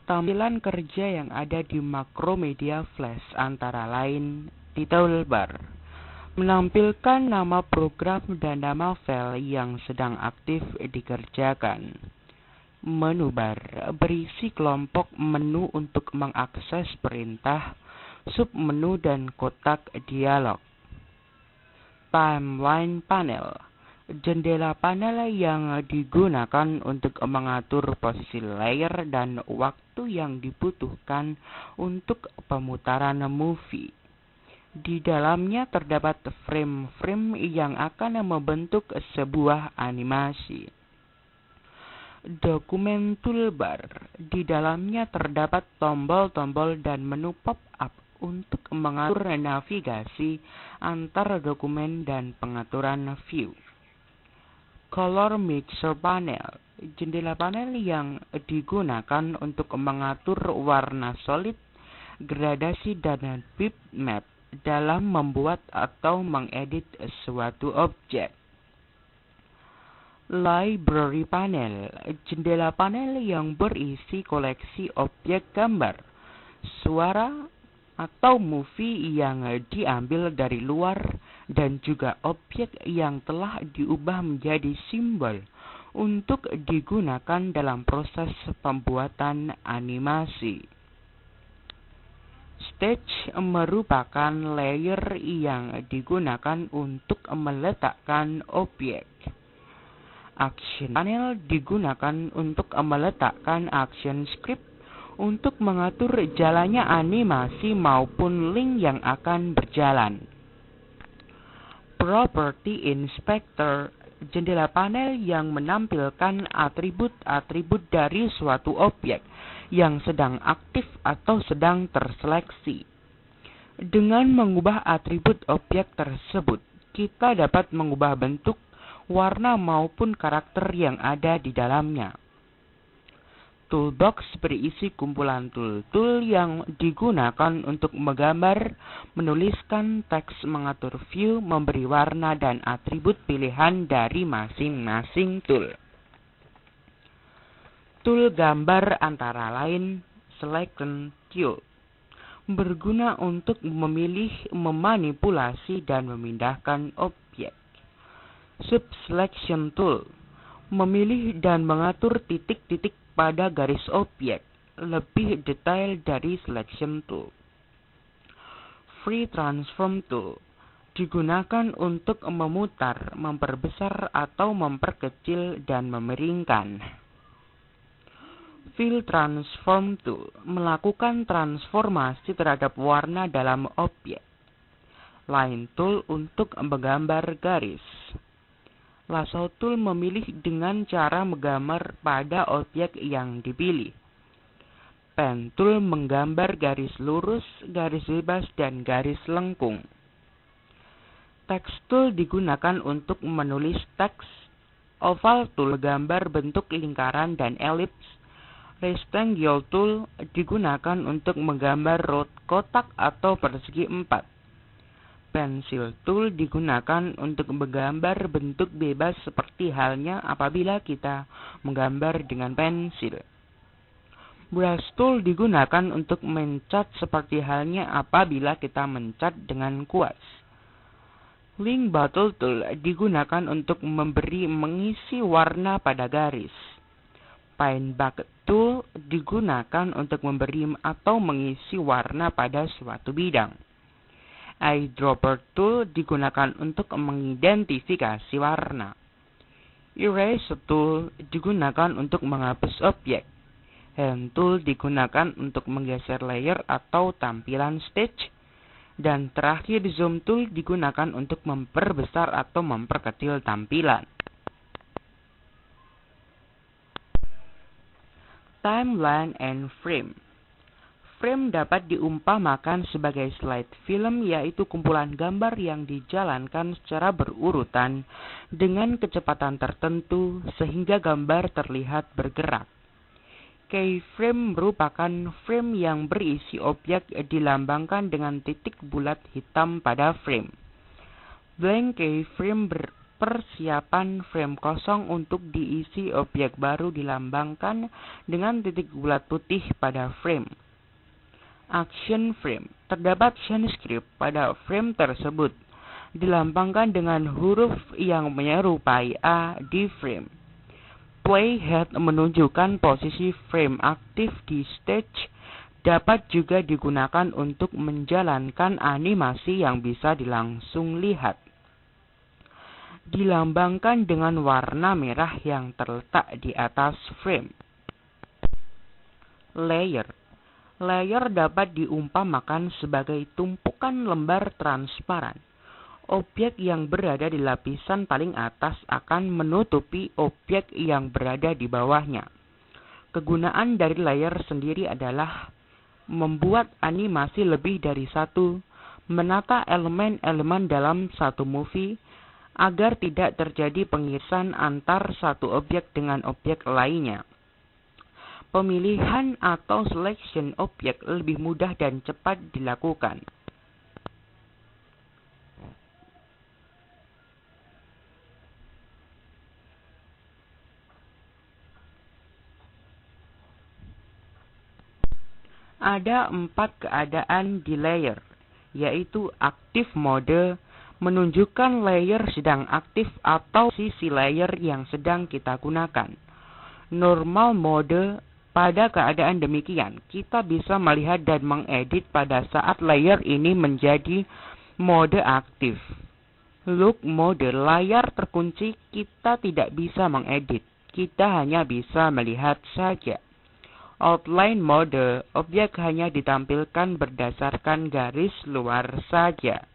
Tampilan kerja yang ada di Macromedia Flash antara lain di toolbar, menampilkan nama program dan nama file yang sedang aktif dikerjakan. Menu bar berisi kelompok menu untuk mengakses perintah, submenu dan kotak dialog. Timeline panel, jendela panel yang digunakan untuk mengatur posisi layer dan waktu yang dibutuhkan untuk pemutaran movie. Di dalamnya terdapat frame-frame yang akan membentuk sebuah animasi. Dokumen toolbar, di dalamnya terdapat tombol-tombol dan menu pop-up untuk mengatur navigasi antar dokumen dan pengaturan view. Color mixer panel, jendela panel yang digunakan untuk mengatur warna solid, gradasi dan bitmap dalam membuat atau mengedit suatu objek. Library panel, jendela panel yang berisi koleksi objek gambar, suara, atau movie yang diambil dari luar dan juga objek yang telah diubah menjadi simbol untuk digunakan dalam proses pembuatan animasi. Stage merupakan layer yang digunakan untuk meletakkan objek. Action panel digunakan untuk meletakkan action script untuk mengatur jalannya animasi maupun link yang akan berjalan. Property Inspector, jendela panel yang menampilkan atribut-atribut dari suatu objek yang sedang aktif atau sedang terseleksi. Dengan mengubah atribut objek tersebut, kita dapat mengubah bentuk, warna maupun karakter yang ada di dalamnya. Toolbox berisi kumpulan tool-tool yang digunakan untuk menggambar, menuliskan teks, mengatur view, memberi warna dan atribut pilihan dari masing-masing tool. Tool gambar antara lain Selection Tool, berguna untuk memilih, memanipulasi dan memindahkan objek. Subselection Tool, memilih dan mengatur titik-titik pada garis objek, lebih detail dari Selection Tool. Free Transform Tool, digunakan untuk memutar, memperbesar atau memperkecil dan memiringkan. Fill Transform Tool, melakukan transformasi terhadap warna dalam objek. Line Tool untuk menggambar garis. Lasso Tool memilih dengan cara menggambar pada objek yang dipilih. Pen Tool menggambar garis lurus, garis bebas, dan garis lengkung. Text Tool digunakan untuk menulis teks. Oval Tool menggambar bentuk lingkaran dan elips. Rectangle Tool digunakan untuk menggambar kotak atau persegi 4. Pencil Tool digunakan untuk menggambar bentuk bebas seperti halnya apabila kita menggambar dengan pensil. Brush Tool digunakan untuk mencat seperti halnya apabila kita mencat dengan kuas. Link Bottle Tool digunakan untuk mengisi warna pada garis. Paint Bucket Tool digunakan untuk memberi atau mengisi warna pada suatu bidang. Eyedropper Tool digunakan untuk mengidentifikasi warna. Erase Tool digunakan untuk menghapus objek. Hand Tool digunakan untuk menggeser layer atau tampilan stage. Dan terakhir Zoom Tool digunakan untuk memperbesar atau memperkecil tampilan. Timeline and Frame. Frame dapat diumpamakan sebagai slide film, yaitu kumpulan gambar yang dijalankan secara berurutan dengan kecepatan tertentu sehingga gambar terlihat bergerak. Keyframe merupakan frame yang berisi objek dilambangkan dengan titik bulat hitam pada frame. Blank keyframe persiapan frame kosong untuk diisi objek baru dilambangkan dengan titik bulat putih pada frame. Action frame. Terdapat action script pada frame tersebut, dilambangkan dengan huruf yang menyerupai A di frame. Playhead menunjukkan posisi frame aktif di stage, dapat juga digunakan untuk menjalankan animasi yang bisa langsung lihat. Dilambangkan dengan warna merah yang terletak di atas frame. Layer. Layer dapat diumpamakan sebagai tumpukan lembar transparan. Objek yang berada di lapisan paling atas akan menutupi objek yang berada di bawahnya. Kegunaan dari layer sendiri adalah membuat animasi lebih dari satu, menata elemen-elemen dalam satu movie, agar tidak terjadi pengirisan antar satu objek dengan objek lainnya. Pemilihan atau selection objek lebih mudah dan cepat dilakukan. Ada 4 keadaan di layer, yaitu aktif mode, menunjukkan layer sedang aktif atau sisi layer yang sedang kita gunakan. Normal mode, pada keadaan demikian, kita bisa melihat dan mengedit pada saat layer ini menjadi mode aktif. Look mode, layar terkunci, kita tidak bisa mengedit, kita hanya bisa melihat saja. Outline mode, objek hanya ditampilkan berdasarkan garis luar saja.